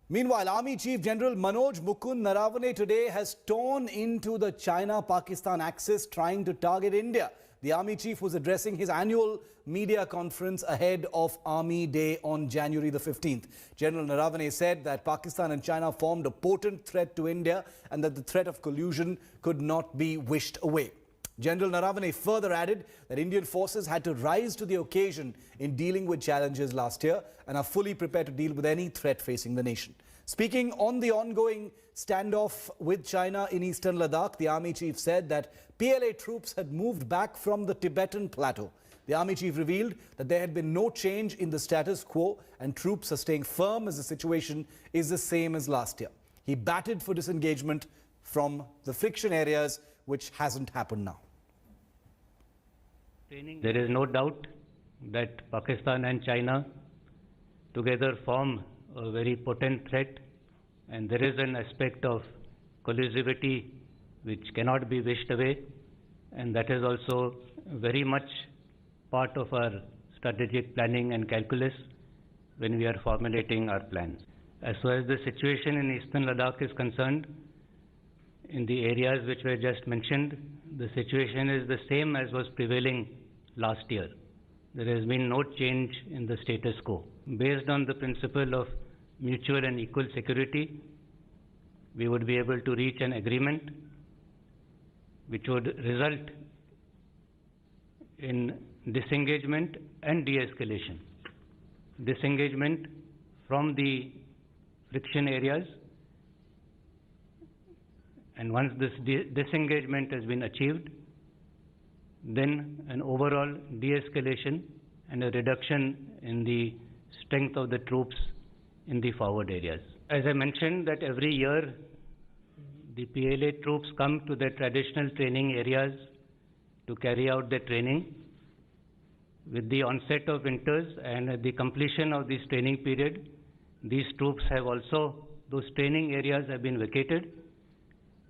Meanwhile, Army Chief General Manoj Mukund Narawane today has torn into the China-Pakistan axis, trying to target India. The Army Chief was addressing his annual media conference ahead of Army Day on January the 15th. General Narawane said that Pakistan and China formed a potent threat to India and that the threat of collusion could not be wished away. General Narawane further added that Indian forces had to rise to the occasion in dealing with challenges last year and are fully prepared to deal with any threat facing the nation. Speaking on the ongoing standoff with China in eastern Ladakh, the Army Chief said that PLA troops had moved back from the Tibetan plateau. The Army Chief revealed that there had been no change in the status quo and troops are staying firm as the situation is the same as last year. He batted for disengagement from the friction areas, which hasn't happened now. There is no doubt that Pakistan and China together form a very potent threat, and there is an aspect of collusivity which cannot be wished away, and that is also very much part of our strategic planning and calculus when we are formulating our plans. As far as the situation in eastern Ladakh is concerned, in the areas which were just mentioned, the situation is the same as was prevailing last year. There has been no change in the status quo. Based on the principle of mutual and equal security, we would be able to reach an agreement which would result in disengagement and de-escalation. Disengagement from the friction areas, and once this disengagement has been achieved, then an overall de-escalation and a reduction in the strength of the troops in the forward areas. As I mentioned, that every year the PLA troops come to their traditional training areas to carry out their training. With the onset of winters and at the completion of this training period, these troops have also, those training areas have been vacated,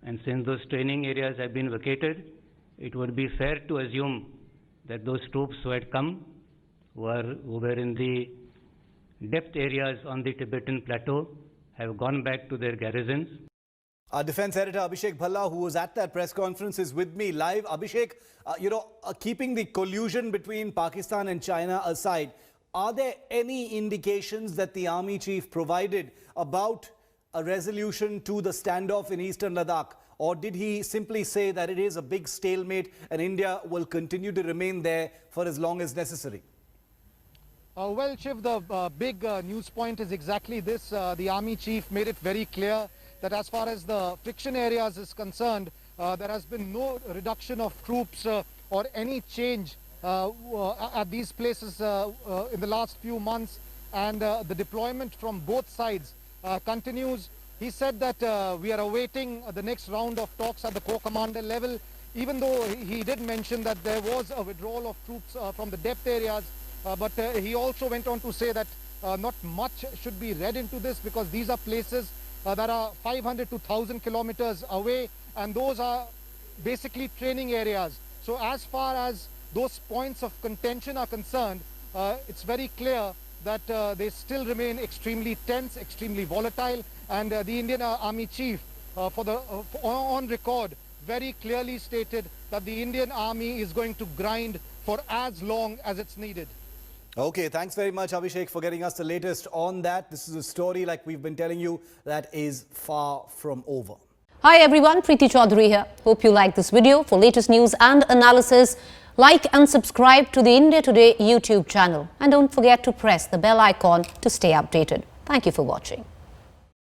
and since those training areas have been vacated, it would be fair to assume that those troops who had come, who were in the depth areas on the Tibetan plateau, have gone back to their garrisons. Our defense editor Abhishek Bhalla, who was at that press conference, is with me live. Abhishek, keeping the collusion between Pakistan and China aside, are there any indications that the Army Chief provided about a resolution to the standoff in eastern Ladakh? Or did he simply say that it is a big stalemate and India will continue to remain there for as long as necessary? Well, Shiv, the big news point is exactly this. The Army Chief made it very clear that as far as the friction areas is concerned, there has been no reduction of troops or any change at these places in the last few months, and the deployment from both sides continues. He said that we are awaiting the next round of talks at the corps commander level, even though he did mention that there was a withdrawal of troops from the depth areas. But he also went on to say that not much should be read into this, because these are places that are 500 to 1,000 kilometers away, and those are basically training areas. So as far as those points of contention are concerned, it's very clear that they still remain extremely tense, extremely volatile, and the Indian Army Chief on record very clearly stated that the Indian Army is going to grind for as long as it's needed. Okay, thanks very much, Abhishek, for getting us the latest on that. This is a story, like we've been telling you, that is far from over. Hi everyone, Preeti Chaudhary here. Hope you like this video. For latest news and analysis, like and subscribe to the India Today YouTube channel. And don't forget to press the bell icon to stay updated. Thank you for watching.